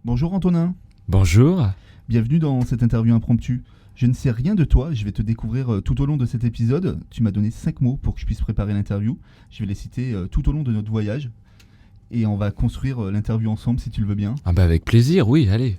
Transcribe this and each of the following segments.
Bonjour Antonin, Bonjour. bienvenue dans cette interview impromptue. Je ne sais rien de toi, je vais te découvrir tout au long de cet épisode. Tu m'as donné 5 mots pour que je puisse préparer l'interview. Je vais les citer tout au long de notre voyage et on va construire l'interview ensemble si tu le veux bien. Ah bah avec plaisir, oui, allez.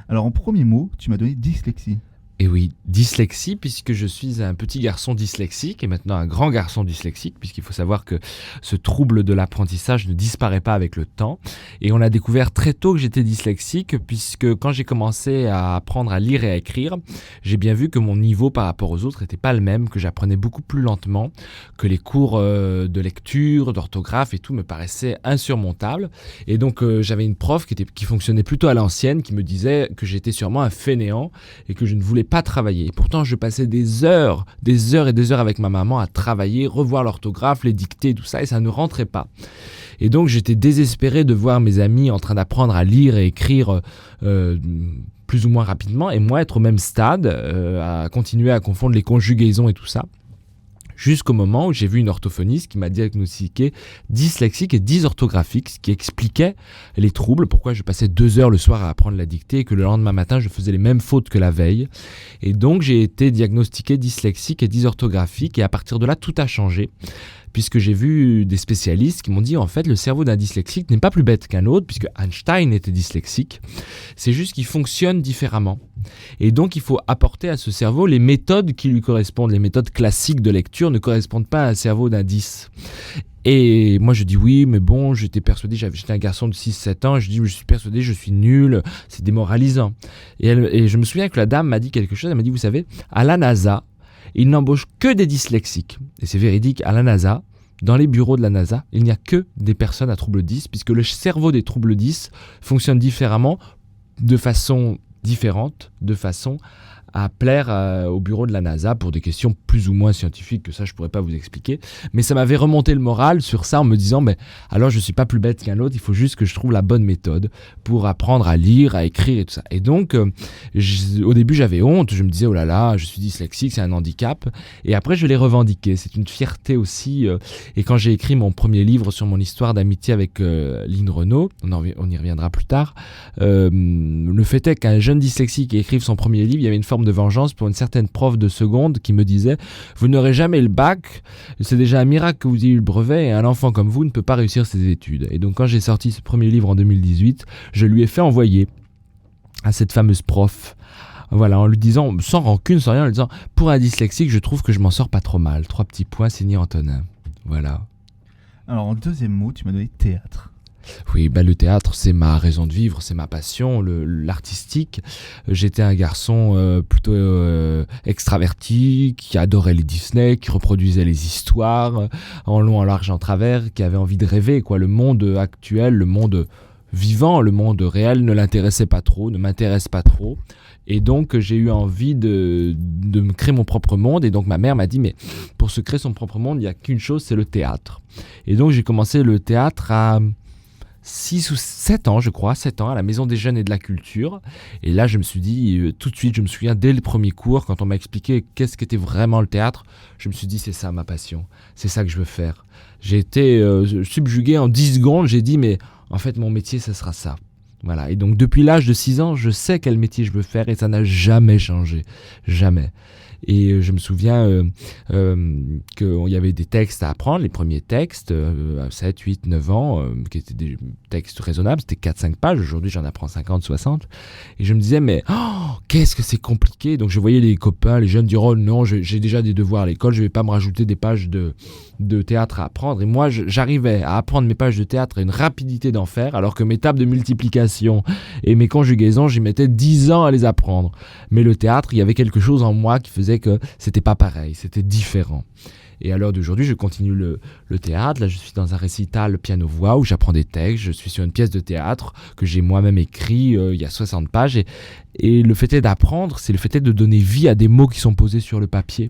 Alors en premier mot, tu m'as donné dyslexie. Et oui, dyslexie, puisque je suis un petit garçon dyslexique et maintenant un grand garçon dyslexique, puisqu'il faut savoir que ce trouble de l'apprentissage ne disparaît pas avec le temps. Et on a découvert très tôt que j'étais dyslexique, puisque quand j'ai commencé à apprendre à lire et à écrire, j'ai bien vu que mon niveau par rapport aux autres n'était pas le même, que j'apprenais beaucoup plus lentement, que les cours de lecture, d'orthographe et tout me paraissaient insurmontables. Et donc j'avais une prof qui fonctionnait plutôt à l'ancienne, qui me disait que j'étais sûrement un fainéant et que je ne voulais pas travailler. Et pourtant, je passais des heures et des heures avec ma maman à travailler, revoir l'orthographe, les dictées, tout ça, et ça ne rentrait pas. Et donc, j'étais désespéré de voir mes amis en train d'apprendre à lire et écrire plus ou moins rapidement, et moi être au même stade, à continuer à confondre les conjugaisons et tout ça. Jusqu'au moment où j'ai vu une orthophoniste qui m'a diagnostiqué dyslexique et dysorthographique, ce qui expliquait les troubles, pourquoi je passais 2 heures le soir à apprendre la dictée et que le lendemain matin je faisais les mêmes fautes que la veille. Et donc j'ai été diagnostiqué dyslexique et dysorthographique et à partir de là tout a changé. Puisque j'ai vu des spécialistes qui m'ont dit en fait le cerveau d'un dyslexique n'est pas plus bête qu'un autre, puisque Einstein était dyslexique, c'est juste qu'il fonctionne différemment. Et donc il faut apporter à ce cerveau les méthodes qui lui correspondent. Les méthodes classiques de lecture ne correspondent pas à un cerveau d'un 10. Et moi je dis oui, mais bon, j'étais persuadé, j'étais un garçon de 6-7 ans, je dis je suis persuadé, je suis nul, c'est démoralisant. Et je me souviens que la dame m'a dit quelque chose, elle m'a dit vous savez, à la NASA, ils n'embauchent que des dyslexiques. Et c'est véridique, à la NASA, dans les bureaux de la NASA, il n'y a que des personnes à trouble 10, puisque le cerveau des troubles 10 fonctionne différemment, de façon différente, de façon à plaire au bureau de la NASA pour des questions plus ou moins scientifiques que ça je pourrais pas vous expliquer, mais ça m'avait remonté le moral sur ça en me disant alors je suis pas plus bête qu'un autre, il faut juste que je trouve la bonne méthode pour apprendre à lire, à écrire et tout ça. Et donc au début j'avais honte, je me disais oh là là, je suis dyslexique, c'est un handicap, et après je l'ai revendiqué, c'est une fierté aussi, et quand j'ai écrit mon premier livre sur mon histoire d'amitié avec Lynn Renaud, on y reviendra plus tard, le fait est qu'un jeune dyslexique qui écrive son premier livre, il y avait une forme de vengeance pour une certaine prof de seconde qui me disait vous n'aurez jamais le bac, c'est déjà un miracle que vous ayez eu le brevet et un enfant comme vous ne peut pas réussir ses études. Et donc quand j'ai sorti ce premier livre en 2018, je lui ai fait envoyer à cette fameuse prof, voilà, en lui disant sans rancune, sans rien, en lui disant pour un dyslexique je trouve que je m'en sors pas trop mal, 3 petits points signé Antonin. Voilà. Alors en deuxième mot, tu m'as donné théâtre. Oui, le théâtre, c'est ma raison de vivre, c'est ma passion, l'artistique. J'étais un garçon plutôt extraverti, qui adorait les Disney, qui reproduisait les histoires en long, en large, en travers, qui avait envie de rêver, quoi. Le monde actuel, le monde vivant, le monde réel ne l'intéressait pas trop, ne m'intéresse pas trop. Et donc, j'ai eu envie de me créer mon propre monde. Et donc, ma mère m'a dit, mais pour se créer son propre monde, il n'y a qu'une chose, c'est le théâtre. Et donc, j'ai commencé le théâtre à 6 ou 7 ans, je crois, 7 ans, à la Maison des Jeunes et de la Culture. Et là, je me suis dit, tout de suite, je me souviens, dès le premier cours, quand on m'a expliqué qu'est-ce qu'était vraiment le théâtre, je me suis dit, c'est ça ma passion, c'est ça que je veux faire. J'ai été subjugué en 10 secondes, j'ai dit, mais en fait, mon métier, ce sera ça. Voilà, et donc depuis l'âge de 6 ans, je sais quel métier je veux faire et ça n'a jamais changé, jamais. Et je me souviens qu'il y avait des textes à apprendre, les premiers textes, à 7, 8, 9 ans, qui étaient des textes raisonnables, c'était 4-5 pages, aujourd'hui j'en apprends 50, 60. Et je me disais, mais qu'est-ce que c'est compliqué. Donc je voyais les copains, les jeunes dire, oh non, j'ai déjà des devoirs à l'école, je ne vais pas me rajouter des pages de théâtre à apprendre. Et moi, j'arrivais à apprendre mes pages de théâtre à une rapidité d'enfer, alors que mes tables de multiplication et mes conjugaisons, j'y mettais 10 ans à les apprendre. Mais le théâtre, il y avait quelque chose en moi qui faisait que c'était pas pareil, c'était différent. Et à l'heure d'aujourd'hui, je continue le théâtre. Là, je suis dans un récital piano-voix où j'apprends des textes. Je suis sur une pièce de théâtre que j'ai moi-même écrit il y a 60 pages. Et le fait est d'apprendre, c'est le fait est de donner vie à des mots qui sont posés sur le papier.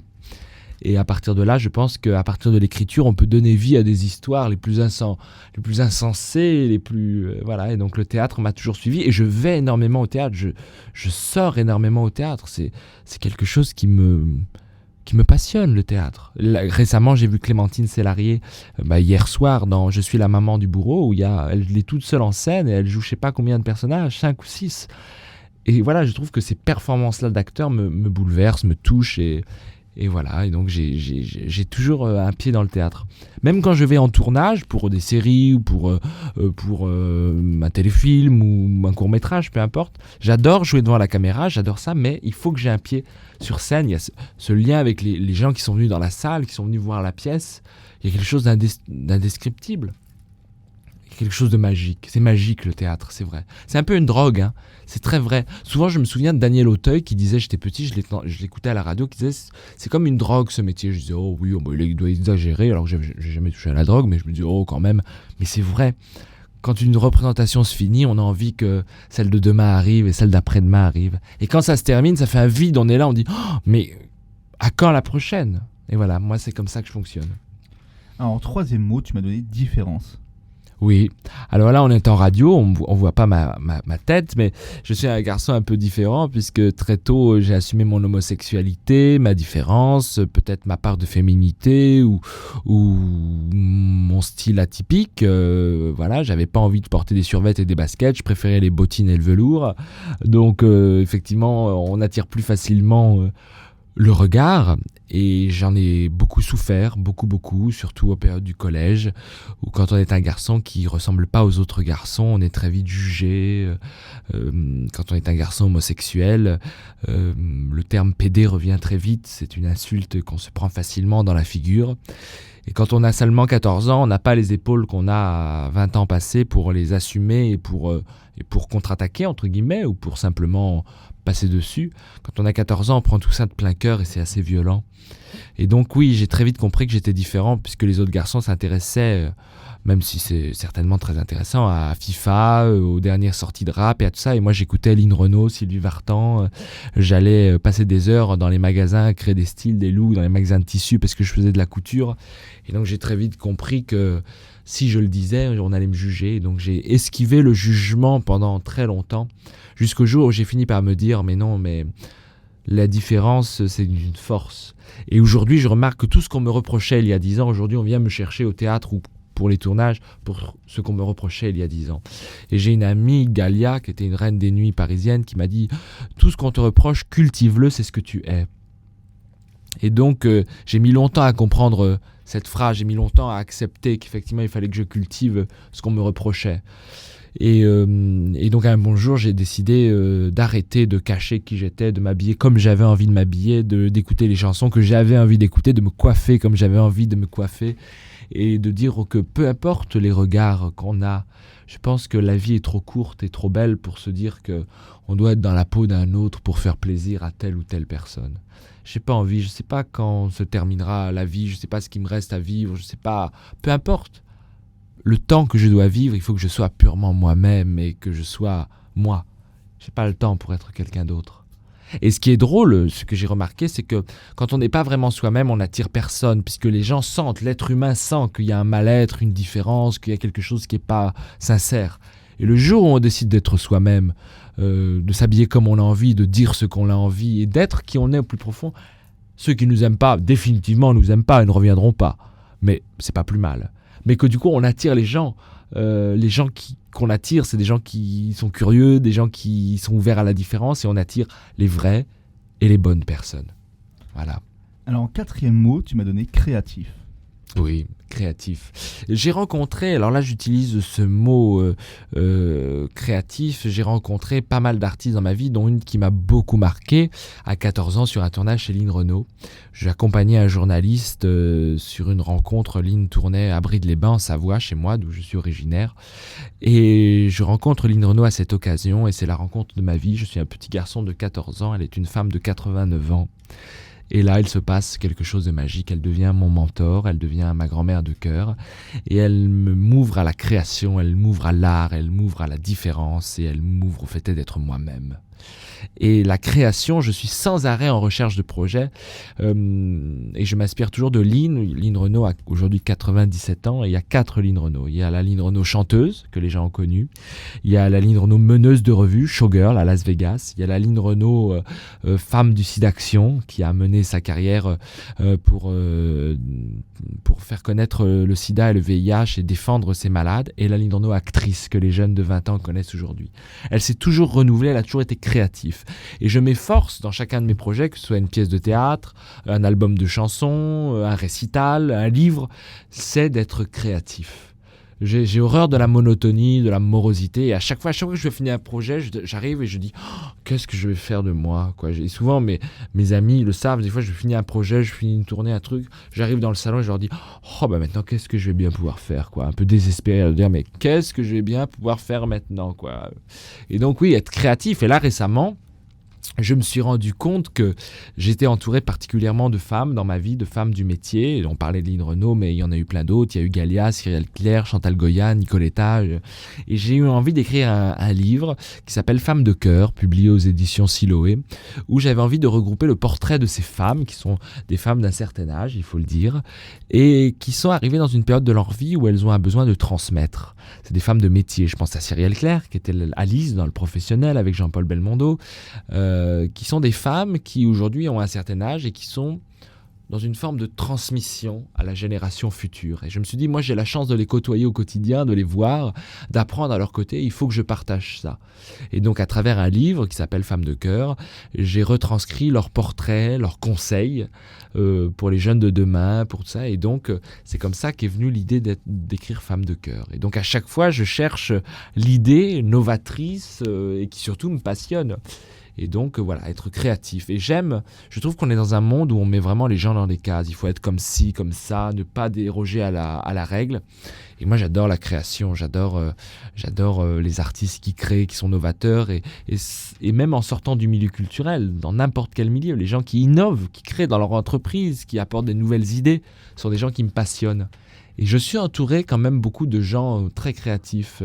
Et à partir de là, je pense qu'à partir de l'écriture, on peut donner vie à des histoires les plus insensées, les plus voilà. Et donc le théâtre m'a toujours suivi et je vais énormément au théâtre. Je sors énormément au théâtre. C'est quelque chose qui me qui me passionne, le théâtre. Récemment, j'ai vu Clémentine Célarié hier soir dans Je suis la maman du bourreau, où elle est toute seule en scène et elle joue je sais pas combien de personnages, 5 ou 6. Et voilà, je trouve que ces performances-là d'acteurs me bouleversent, me touchent et voilà. Et donc j'ai toujours un pied dans le théâtre. Même quand je vais en tournage pour des séries ou pour un téléfilm ou un court-métrage, peu importe, j'adore jouer devant la caméra, j'adore ça, mais il faut que j'ai un pied sur scène. Il y a ce lien avec les gens qui sont venus dans la salle, qui sont venus voir la pièce. Il y a quelque chose d'indescriptible. Quelque chose de magique. C'est magique, le théâtre, c'est vrai. C'est un peu une drogue, hein. C'est très vrai. Souvent, je me souviens de Daniel Auteuil qui disait, j'étais petit, je l'écoutais à la radio, qui disait, c'est comme une drogue, ce métier. Je disais, oh oui, il doit exagérer, alors que j'ai jamais touché à la drogue, mais je me dis, oh, quand même. Mais c'est vrai. Quand une représentation se finit, on a envie que celle de demain arrive et celle d'après-demain arrive. Et quand ça se termine, ça fait un vide, on est là, on dit, oh, mais à quand la prochaine? Et voilà, moi, c'est comme ça que je fonctionne. Alors, en troisième mot, tu m'as donné différence. Oui, alors là on est en radio, on voit pas ma tête, mais je suis un garçon un peu différent puisque très tôt j'ai assumé mon homosexualité, ma différence, peut-être ma part de féminité ou mon style atypique. Voilà, j'avais pas envie de porter des survêtements et des baskets, je préférais les bottines et le velours. Donc effectivement on attire plus facilement le regard, et j'en ai beaucoup souffert, beaucoup, surtout aux périodes du collège, où quand on est un garçon qui ressemble pas aux autres garçons, on est très vite jugé. Quand on est un garçon homosexuel, le terme pédé revient très vite, c'est une insulte qu'on se prend facilement dans la figure. Et quand on a seulement 14 ans, on n'a pas les épaules qu'on a à 20 ans passés pour les assumer et pour contre-attaquer, entre guillemets, ou pour simplement passer dessus. Quand on a 14 ans, on prend tout ça de plein cœur et c'est assez violent. Et donc oui, j'ai très vite compris que j'étais différent puisque les autres garçons s'intéressaient, même si c'est certainement très intéressant, à FIFA, aux dernières sorties de rap et à tout ça. Et moi, j'écoutais Lynn Renaud, Sylvie Vartan. J'allais passer des heures dans les magasins, créer des styles, des looks, dans les magasins de tissus parce que je faisais de la couture. Et donc j'ai très vite compris que si je le disais, on allait me juger. Donc j'ai esquivé le jugement pendant très longtemps, jusqu'au jour où j'ai fini par me dire, mais non, mais la différence, c'est une force. Et aujourd'hui, je remarque que tout ce qu'on me reprochait il y a 10 ans, aujourd'hui, on vient me chercher au théâtre ou pour les tournages, pour ce qu'on me reprochait il y a 10 ans. Et j'ai une amie, Galia, qui était une reine des nuits parisiennes, qui m'a dit, tout ce qu'on te reproche, cultive-le, c'est ce que tu es. Et donc, j'ai mis longtemps à comprendre cette phrase, j'ai mis longtemps à accepter qu'effectivement, il fallait que je cultive ce qu'on me reprochait. Et donc un bon jour, j'ai décidé d'arrêter de cacher qui j'étais, de m'habiller comme j'avais envie de m'habiller, d'écouter les chansons que j'avais envie d'écouter, de me coiffer comme j'avais envie de me coiffer, et de dire que peu importe les regards qu'on a, je pense que la vie est trop courte et trop belle pour se dire qu'on doit être dans la peau d'un autre pour faire plaisir à telle ou telle personne. J'ai pas envie, je sais pas quand se terminera la vie, je sais pas ce qui me reste à vivre, je sais pas, peu importe. Le temps que je dois vivre, il faut que je sois purement moi-même et que je sois moi. J'ai pas le temps pour être quelqu'un d'autre. Et ce qui est drôle, ce que j'ai remarqué, c'est que quand on n'est pas vraiment soi-même, on n'attire personne, puisque les gens sentent, l'être humain sent qu'il y a un mal-être, une différence, qu'il y a quelque chose qui n'est pas sincère. Et le jour où on décide d'être soi-même, de s'habiller comme on a envie, de dire ce qu'on a envie et d'être qui on est au plus profond, ceux qui nous aiment pas, définitivement nous aiment pas et ne reviendront pas. Mais c'est pas plus mal. Mais que du coup on attire les gens qu'on attire, c'est des gens qui sont curieux, des gens qui sont ouverts à la différence, et on attire les vraies et les bonnes personnes. Voilà. Alors en quatrième mot, tu m'as donné créatif. Oui, créatif. J'ai rencontré, alors là j'utilise ce mot créatif, j'ai rencontré pas mal d'artistes dans ma vie, dont une qui m'a beaucoup marqué à 14 ans sur un tournage chez Lynn Renaud. J'ai accompagné un journaliste sur une rencontre. Lynn tournait à Brides-les-Bains en Savoie, chez moi, d'où je suis originaire. Et je rencontre Lynn Renaud à cette occasion, et c'est la rencontre de ma vie. Je suis un petit garçon de 14 ans, elle est une femme de 89 ans. Et là, il se passe quelque chose de magique. Elle devient mon mentor, elle devient ma grand-mère de cœur. Et elle m'ouvre à la création, elle m'ouvre à l'art, elle m'ouvre à la différence et elle m'ouvre au fait d'être moi-même. Et la création, je suis sans arrêt en recherche de projets et je m'inspire toujours de Lynn. Lynn Renaud a aujourd'hui 97 ans et il y a 4 Lynn Renaud. Il y a la Lynn Renaud chanteuse, que les gens ont connue. Il y a la Lynn Renaud meneuse de revue, showgirl à Las Vegas. Il y a la Lynn Renaud femme du SIDAction, qui a mené sa carrière pour faire connaître le sida et le VIH et défendre ces malades. Et la Lynn Renaud actrice, que les jeunes de 20 ans connaissent aujourd'hui. Elle s'est toujours renouvelée, elle a toujours été créative. Et je m'efforce dans chacun de mes projets, que ce soit une pièce de théâtre, un album de chansons, un récital, un livre, c'est d'être créatif. J'ai horreur de la monotonie, de la morosité. Et à chaque fois que je vais finir un projet, j'arrive et je dis qu'est-ce que je vais faire de moi, quoi. Et souvent, mes amis le savent. Des fois, je finis un projet, je finis une tournée, un truc. J'arrive dans le salon et je leur dis maintenant, qu'est-ce que je vais bien pouvoir faire, quoi. Un peu désespéré de dire mais qu'est-ce que je vais bien pouvoir faire maintenant, quoi. Et donc, oui, être créatif. Et là, récemment, je me suis rendu compte que j'étais entouré particulièrement de femmes dans ma vie, de femmes du métier. On parlait de Lynn Renaud, mais il y en a eu plein d'autres. Il y a eu Galia, Cyrielle Claire, Chantal Goya, Nicoletta. Et j'ai eu envie d'écrire un livre qui s'appelle Femmes de cœur, publié aux éditions Siloé, où j'avais envie de regrouper le portrait de ces femmes, qui sont des femmes d'un certain âge, il faut le dire, et qui sont arrivées dans une période de leur vie où elles ont un besoin de transmettre. C'est des femmes de métier. Je pense à Cyrielle Claire, qui était Alice dans Le Professionnel avec Jean-Paul Belmondo, qui sont des femmes qui aujourd'hui ont un certain âge et qui sont dans une forme de transmission à la génération future. Et je me suis dit, moi j'ai la chance de les côtoyer au quotidien, de les voir, d'apprendre à leur côté, il faut que je partage ça. Et donc à travers un livre qui s'appelle Femmes de cœur, j'ai retranscrit leurs portraits, leurs conseils pour les jeunes de demain, pour tout ça. Et donc c'est comme ça qu'est venue l'idée d'écrire Femmes de cœur. Et donc à chaque fois je cherche l'idée novatrice et qui surtout me passionne. Et donc, voilà, être créatif. Et je trouve qu'on est dans un monde où on met vraiment les gens dans des cases. Il faut être comme ci, comme ça, ne pas déroger à la règle. Et moi, j'adore la création, j'adore les artistes qui créent, qui sont novateurs. Et même en sortant du milieu culturel, dans n'importe quel milieu, les gens qui innovent, qui créent dans leur entreprise, qui apportent des nouvelles idées, sont des gens qui me passionnent. Et je suis entouré quand même beaucoup de gens très créatifs.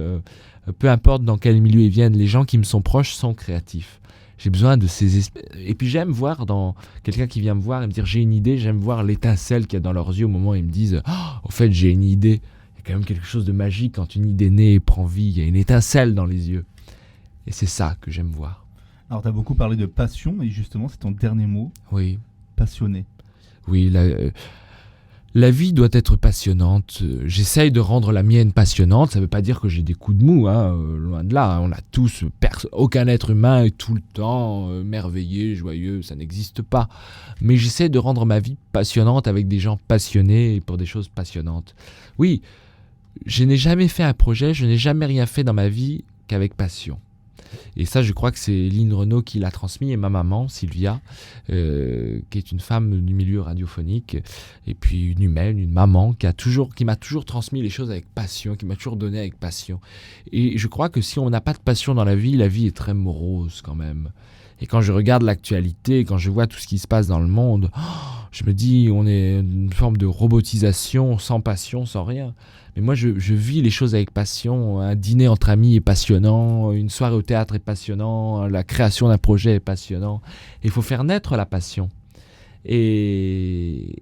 Peu importe dans quel milieu ils viennent, les gens qui me sont proches sont créatifs. J'ai besoin de ces... Et puis j'aime voir dans quelqu'un qui vient me voir et me dire j'ai une idée, j'aime voir l'étincelle qu'il y a dans leurs yeux au moment où ils me disent au fait j'ai une idée. Il y a quand même quelque chose de magique quand une idée naît et prend vie, il y a une étincelle dans les yeux. Et c'est ça que j'aime voir. Alors tu as beaucoup parlé de passion et justement c'est ton dernier mot. Oui. Passionné. Oui, la vie doit être passionnante. J'essaye de rendre la mienne passionnante. Ça ne veut pas dire que j'ai des coups de mou, loin de là. On a tous, aucun être humain est tout le temps merveilleux, joyeux, ça n'existe pas. Mais j'essaie de rendre ma vie passionnante avec des gens passionnés et pour des choses passionnantes. Oui, je n'ai jamais fait un projet, je n'ai jamais rien fait dans ma vie qu'avec passion. Et ça, je crois que c'est Lynn Renaud qui l'a transmis et ma maman, Sylvia, qui est une femme du milieu radiophonique, et puis une humaine, une maman qui m'a toujours transmis les choses avec passion, qui m'a toujours donné avec passion. Et je crois que si on n'a pas de passion dans la vie est très morose quand même. Et quand je regarde l'actualité, quand je vois tout ce qui se passe dans le monde, je me dis on est une forme de robotisation, sans passion, sans rien. Mais moi, je vis les choses avec passion. Un dîner entre amis est passionnant, une soirée au théâtre est passionnant, la création d'un projet est passionnant. Il faut faire naître la passion. Et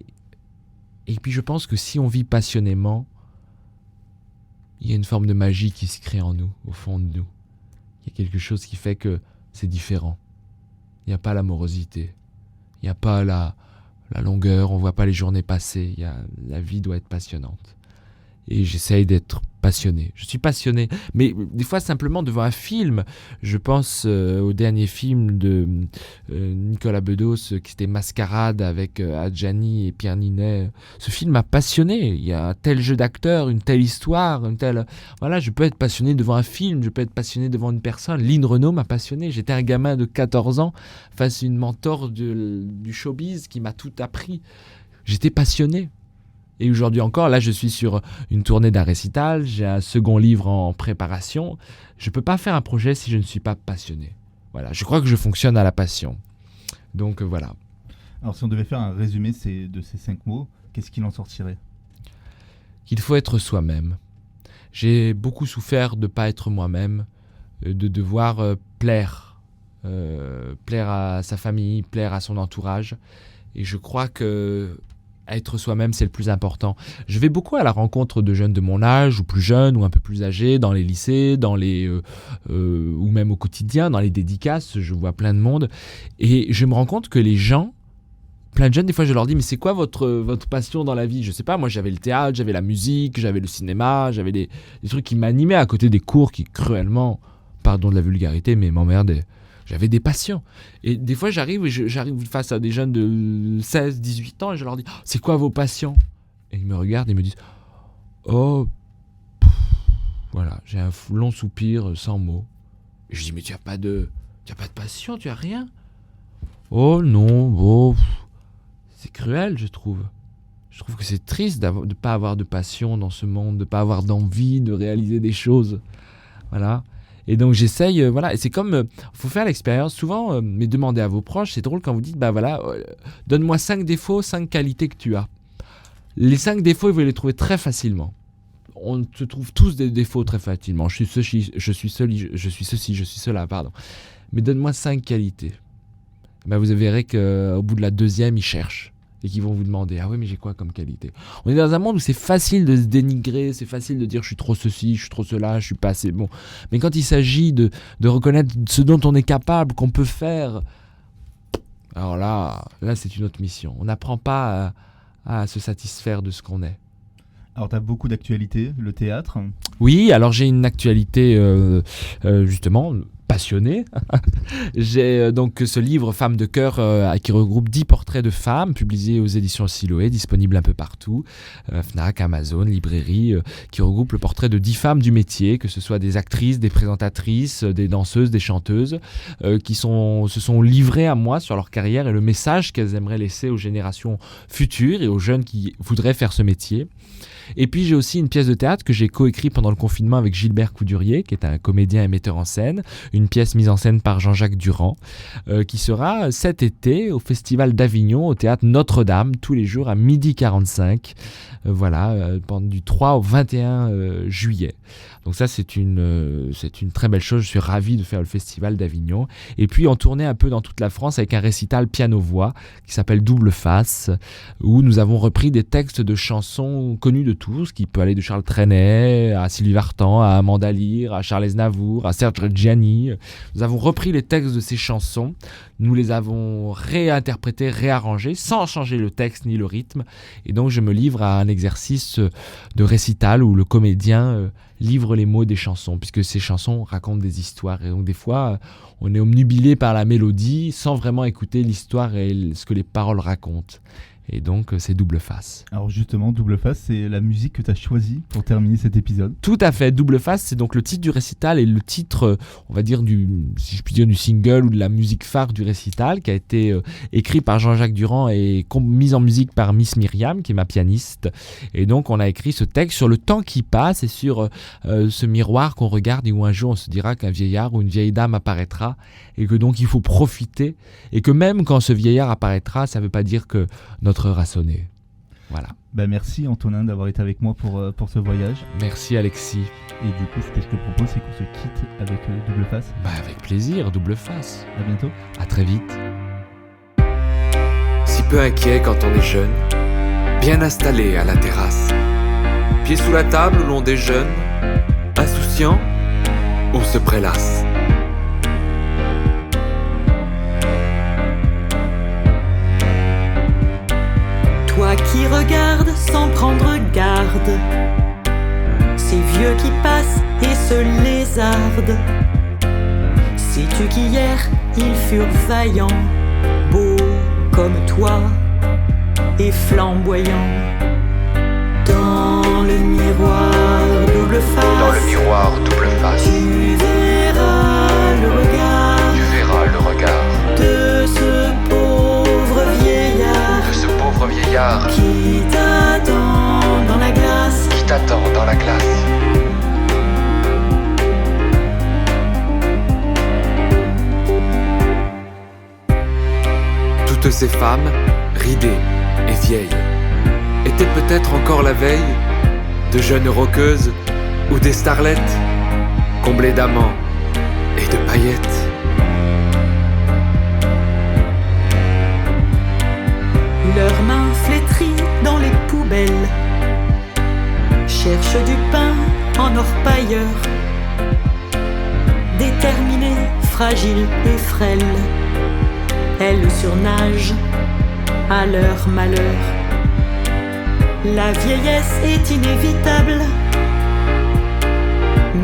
puis je pense que si on vit passionnément, il y a une forme de magie qui se crée en nous, au fond de nous. Il y a quelque chose qui fait que c'est différent. Il n'y a pas la morosité, il n'y a pas la longueur, on ne voit pas les journées passer. La vie doit être passionnante. Et j'essaye d'être passionné. Je suis passionné, mais des fois simplement devant un film. Je pense au dernier film de Nicolas Bedos, qui était Mascarade avec Adjani et Pierre Ninet. Ce film m'a passionné. Il y a un tel jeu d'acteurs, une telle histoire, une telle... Voilà, je peux être passionné devant un film, je peux être passionné devant une personne. Lynn Renaud m'a passionné. J'étais un gamin de 14 ans face à une mentor du showbiz qui m'a tout appris. J'étais passionné. Et aujourd'hui encore, là je suis sur une tournée d'un récital, j'ai un second livre en préparation. Je ne peux pas faire un projet si je ne suis pas passionné. Voilà, je crois que je fonctionne à la passion. Donc voilà. Alors si on devait faire un résumé de ces 5 mots, qu'est-ce qu'il en sortirait ? Qu'il faut être soi-même. J'ai beaucoup souffert de ne pas être moi-même, de devoir plaire plaire à sa famille, plaire à son entourage. Et je crois que être soi-même, c'est le plus important. Je vais beaucoup à la rencontre de jeunes de mon âge, ou plus jeunes, ou un peu plus âgés, dans les lycées, ou même au quotidien, dans les dédicaces, je vois plein de monde. Et je me rends compte que les gens, plein de jeunes, des fois je leur dis, mais c'est quoi votre passion dans la vie ? Je sais pas, moi j'avais le théâtre, j'avais la musique, j'avais le cinéma, j'avais des trucs qui m'animaient à côté des cours qui cruellement, pardon de la vulgarité, mais m'emmerdaient. J'avais des passions. Et des fois, j'arrive face à des jeunes de 16, 18 ans et je leur dis « C'est quoi vos passions ?» Et ils me regardent et me disent « Oh, voilà, j'ai un long soupir sans mots. » Et je dis « Mais tu as pas de passion, tu as rien ?»« Oh non, bon, c'est cruel, je trouve. Je trouve que c'est triste de ne pas avoir de passion dans ce monde, de ne pas avoir d'envie de réaliser des choses. » Voilà. Et donc j'essaye, et c'est comme, faut faire l'expérience, souvent, mais demandez à vos proches, c'est drôle quand vous dites, donne-moi 5 défauts, 5 qualités que tu as. Les 5 défauts, vous les trouver très facilement. On se trouve tous des défauts très facilement. Je suis cela, pardon. Mais donne-moi 5 qualités. Vous verrez qu'au bout de la deuxième, ils cherchent. Et qui vont vous demander, ah oui, mais j'ai quoi comme qualité ? On est dans un monde où c'est facile de se dénigrer, c'est facile de dire je suis trop ceci, je suis trop cela, je suis pas assez bon. Mais quand il s'agit de reconnaître ce dont on est capable, qu'on peut faire, alors là c'est une autre mission. On n'apprend pas à se satisfaire de ce qu'on est. Alors tu as beaucoup d'actualités, le théâtre. Oui, alors j'ai une actualité justement passionnée. J'ai donc ce livre Femmes de cœur qui regroupe 10 portraits de femmes publiés aux éditions Siloé, disponible un peu partout, Fnac, Amazon, librairie, qui regroupe le portrait de 10 femmes du métier, que ce soit des actrices, des présentatrices, des danseuses, des chanteuses, qui se sont livrées à moi sur leur carrière et le message qu'elles aimeraient laisser aux générations futures et aux jeunes qui voudraient faire ce métier. Et puis j'ai aussi une pièce de théâtre que j'ai coécrite pendant le confinement avec Gilbert Coudurier, qui est un comédien et metteur en scène, une pièce mise en scène par Jean-Jacques Durand, qui sera cet été au Festival d'Avignon, au théâtre Notre-Dame, tous les jours à 12h45, pendant du 3 au 21 juillet. Donc ça, c'est une très belle chose. Je suis ravi de faire le Festival d'Avignon. Et puis, on tournait un peu dans toute la France avec un récital piano-voix qui s'appelle Double Face, où nous avons repris des textes de chansons connues de tous, qui peut aller de Charles Trenet à Sylvie Vartan, à Amanda Lear, à Charles Aznavour, à Serge Reggiani. Nous avons repris les textes de ces chansons. Nous les avons réinterprétés, réarrangés, sans changer le texte ni le rythme. Et donc, je me livre à un exercice de récital où le comédien livre les mots des chansons, puisque ces chansons racontent des histoires. Et donc, des fois, on est omnubilé par la mélodie sans vraiment écouter l'histoire et ce que les paroles racontent. Et donc, c'est Double Face. Alors justement, Double Face, c'est la musique que tu as choisie pour terminer cet épisode. Tout à fait. Double Face, c'est donc le titre du récital et le titre, on va dire, si je puis dire, du single ou de la musique phare du récital, qui a été écrit par Jean-Jacques Durand et mis en musique par Miss Myriam, qui est ma pianiste. Et donc, on a écrit ce texte sur le temps qui passe et sur ce miroir qu'on regarde et où un jour, on se dira qu'un vieillard ou une vieille dame apparaîtra et que donc, il faut profiter. Et que même quand ce vieillard apparaîtra, ça ne veut pas dire que notre heure a sonné. Voilà. Merci Antonin d'avoir été avec moi pour ce voyage. Merci Alexis. Et du coup, ce que je te propose, c'est qu'on se quitte avec Double Face. Avec plaisir, Double Face. À bientôt. À très vite. Si peu inquiet quand on est jeune, bien installé à la terrasse, pieds sous la table où l'on déjeune, insouciant, on se prélasse. Toi qui regardes sans prendre garde, ces vieux qui passent et se lézardent. Sais-tu qu'hier ils furent vaillants, beaux comme toi et flamboyants. Dans le miroir double face, Dans le miroir double face, tu verras le regard, de ce pauvre vieillard, qui t'attend dans la glace. Toutes ces femmes, ridées et vieilles, étaient peut-être encore la veille de jeunes roqueuses ou des starlettes, comblées d'amants et de paillettes. fragiles et frêles, elles surnagent à leur malheur. La vieillesse est inévitable,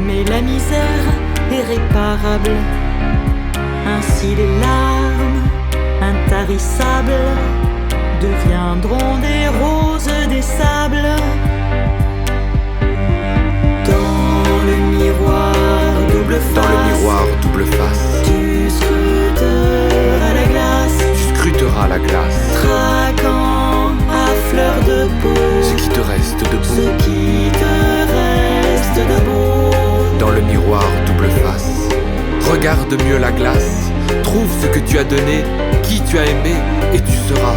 mais la misère est réparable. Ainsi les larmes intarissables deviendront des roses des sables. Dans le miroir double face, tu scruteras la glace, traquant à fleur de peau ce qui te reste de beau. Dans le miroir double face, regarde mieux la glace, trouve ce que tu as donné, qui tu as aimé, et tu seras